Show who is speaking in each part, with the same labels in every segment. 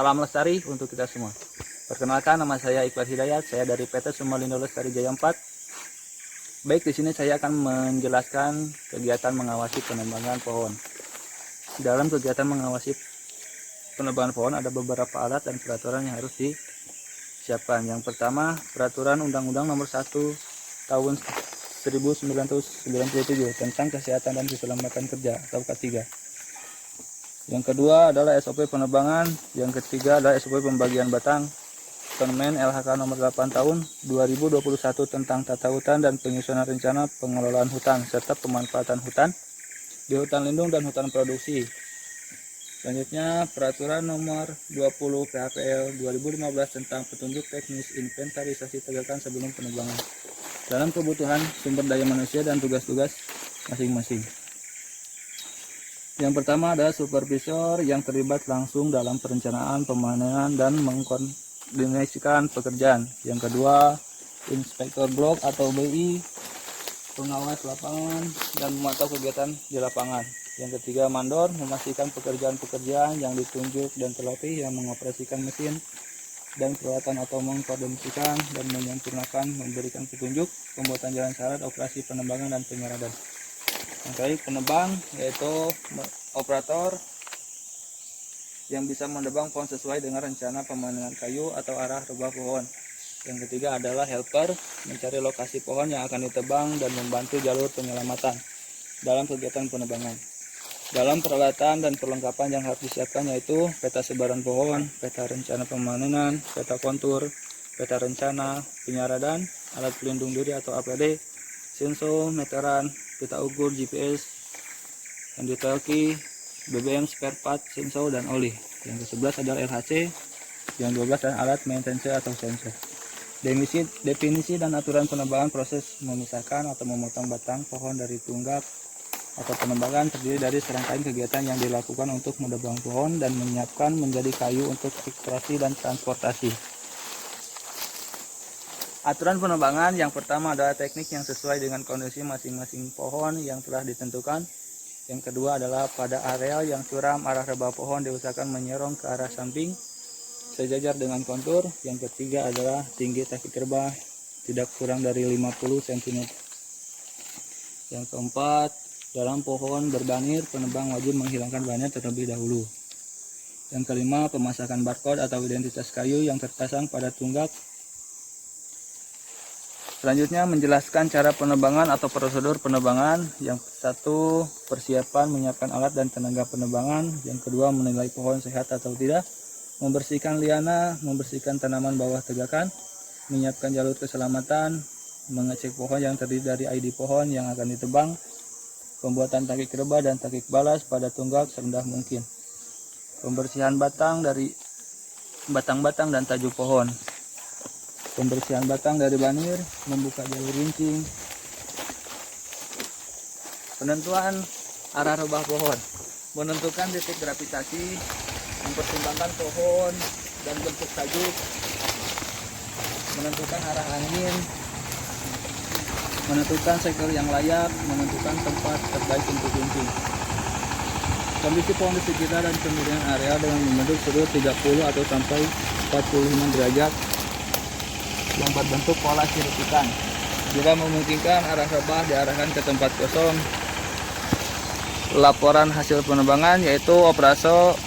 Speaker 1: Salam lestari untuk kita semua. Perkenalkan, nama saya Iqbal Hidayat, saya dari PT Sumolindo Lestari Jaya 4. Baik, di sini saya akan menjelaskan kegiatan mengawasi penebangan pohon. Dalam kegiatan mengawasi penebangan pohon ada beberapa alat dan peraturan yang harus disiapkan. Yang pertama, Peraturan Undang-Undang Nomor 1 Tahun 1997 tentang Kesehatan dan Keselamatan Kerja atau K3. Yang kedua adalah SOP penebangan. Yang ketiga adalah SOP pembagian batang. Permen LHK nomor 8 tahun 2021 tentang tata hutan dan penyusunan rencana pengelolaan hutan serta pemanfaatan hutan di hutan lindung dan hutan produksi. Selanjutnya Peraturan nomor 20 PHPL 2015 tentang petunjuk teknis inventarisasi tegakan sebelum penebangan dalam kebutuhan sumber daya manusia dan tugas-tugas masing-masing. Yang pertama adalah supervisor yang terlibat langsung dalam perencanaan, pemanenan, dan mengkoordinasikan pekerjaan. Yang kedua, inspektor blok atau BI, pengawas lapangan dan memantau kegiatan di lapangan. Yang ketiga, mandor, memastikan pekerjaan-pekerjaan yang ditunjuk dan terlatih yang mengoperasikan mesin dan peralatan atau mengkoordinasikan dan menyempurnakan memberikan petunjuk pembuatan jalan syarat operasi penebangan dan penyeradan. Yang terakhir, penebang, yaitu operator yang bisa menebang pohon sesuai dengan rencana pemanenan kayu atau arah rebah pohon. Yang ketiga adalah helper, mencari lokasi pohon yang akan ditebang dan membantu jalur penyelamatan dalam kegiatan penebangan. Dalam peralatan dan perlengkapan yang harus disiapkan yaitu peta sebaran pohon, peta rencana pemanenan, peta kontur, peta rencana penyeradan, alat pelindung diri atau APD, senso, meteran, peta ukur, GPS, yang ditelki, BBM, spare part, senso, dan oli. Yang ke-11 adalah LHC, yang 12 adalah alat maintenance atau sensor. Definisi dan aturan penebangan proses memisahkan atau memotong batang pohon dari tunggak atau penebangan terdiri dari serangkaian kegiatan yang dilakukan untuk menebang pohon dan menyiapkan menjadi kayu untuk ekstraksi dan transportasi. Aturan penebangan yang pertama adalah teknik yang sesuai dengan kondisi masing-masing pohon yang telah ditentukan. Yang kedua adalah pada areal yang curam arah rebah pohon diusahakan menyerong ke arah samping sejajar dengan kontur. Yang ketiga adalah tinggi takik rebah tidak kurang dari 50 cm. Yang keempat, dalam pohon berbanir penebang wajib menghilangkan bannya terlebih dahulu. Yang kelima, pemasakan barcode atau identitas kayu yang terpasang pada tunggak. Selanjutnya menjelaskan cara penebangan atau prosedur penebangan. Yang satu, persiapan menyiapkan alat dan tenaga penebangan. Yang kedua, menilai pohon sehat atau tidak, membersihkan liana, membersihkan tanaman bawah tegakan, menyiapkan jalur keselamatan, mengecek pohon yang terdiri dari ID pohon yang akan ditebang, pembuatan takik rebah dan takik balas pada tunggak serendah mungkin, pembersihan batang dari batang-batang dan tajuk pohon, pembersihan batang dari banir, membuka jalur rincing, penentuan arah rebah pohon, menentukan titik gravitasi, mempertimbangkan pohon dan bentuk tajuk, menentukan arah angin, menentukan sektor yang layak, menentukan tempat terbaik untuk rincing. Kondisi pohon di sekitar dan pemilihan area dengan membentuk sudut 30 atau sampai 45 derajat yang berbentuk pola sirkuitan. Jika memungkinkan, arah rebah diarahkan ke tempat kosong. Laporan hasil penebangan yaitu operator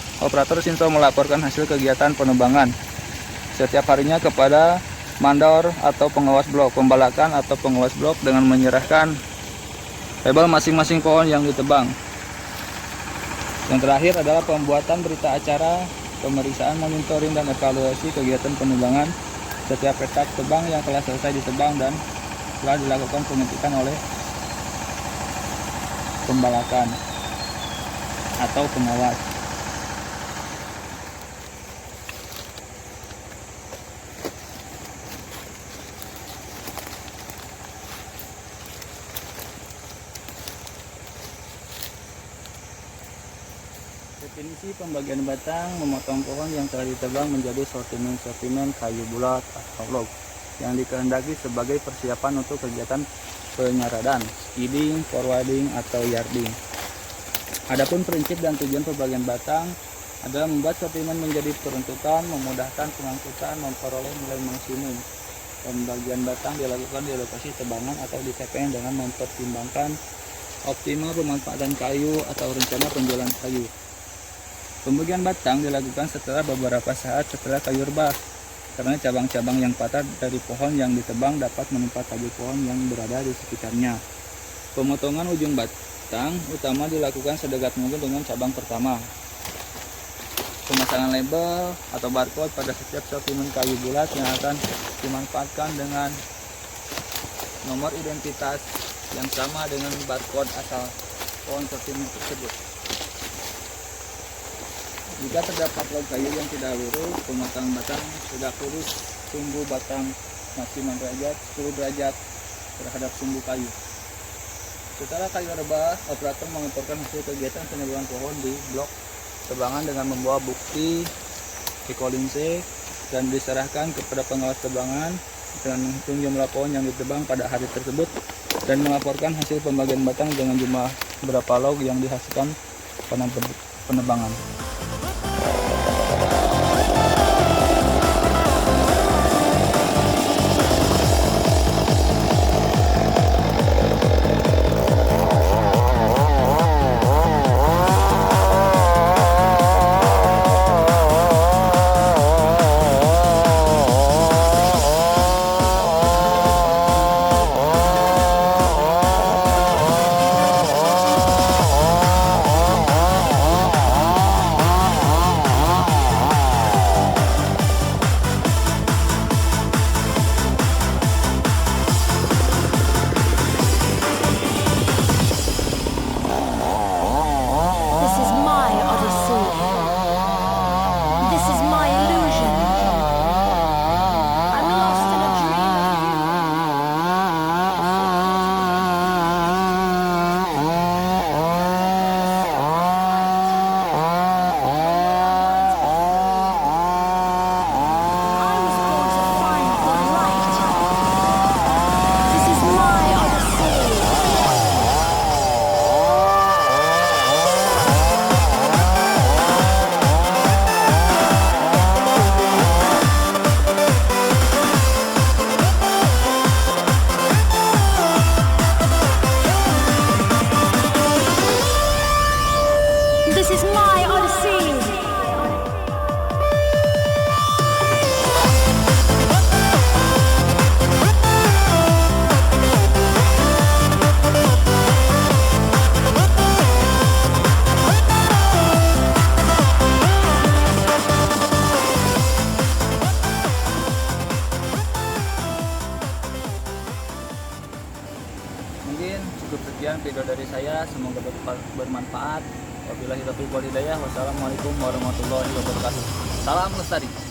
Speaker 1: senso melaporkan hasil kegiatan penebangan setiap harinya kepada mandor atau pengawas blok, pembalakan atau pengawas blok dengan menyerahkan label masing-masing pohon yang ditebang. Yang terakhir adalah pembuatan berita acara, pemeriksaan, monitoring, dan evaluasi kegiatan penebangan setiap petak tebang yang telah selesai ditebang dan telah dilakukan pengetikan oleh pembalakan atau pengawas. Definisi pembagian batang, memotong pohon yang telah ditebang menjadi sortimen-sortimen kayu bulat atau log yang dikehendaki sebagai persiapan untuk kegiatan penyeradan, skidding, forwarding, atau yarding. Adapun prinsip dan tujuan pembagian batang adalah membuat spesimen menjadi peruntukan, memudahkan pengangkutan, memperoleh nilai maksimum. Pembagian batang dilakukan di lokasi tebangan atau di TPN dengan mempertimbangkan optimal pemanfaatan kayu atau rencana penjualan kayu. Pembagian batang dilakukan setelah beberapa saat setelah kayu rebah, karena cabang-cabang yang patah dari pohon yang ditebang dapat menimpa tabir pohon yang berada di sekitarnya. Pemotongan ujung batang utama dilakukan sedekat mungkin dengan cabang pertama. Pemasangan label atau barcode pada setiap sortimen kayu bulat yang akan dimanfaatkan dengan nomor identitas yang sama dengan barcode asal pohon sortimen tersebut. Jika terdapat log kayu yang tidak lurus, pemasangan batang tidak lurus, sumbu batang masih 10 derajat terhadap sumbu kayu. Setelah kayu rebah, operator mengaporkan hasil kegiatan penebangan pohon di blok tebangan dengan membawa bukti ekolingse dan diserahkan kepada pengawas tebangan dengan menghitung jumlah pohon yang ditebang pada hari tersebut dan melaporkan hasil pembagian batang dengan jumlah berapa log yang dihasilkan penebangan. Mungkin cukup sekian video dari saya, semoga bermanfaat. Wabillahi taufiq wal hidayah. Wassalamualaikum warahmatullahi wabarakatuh. Salam lestari.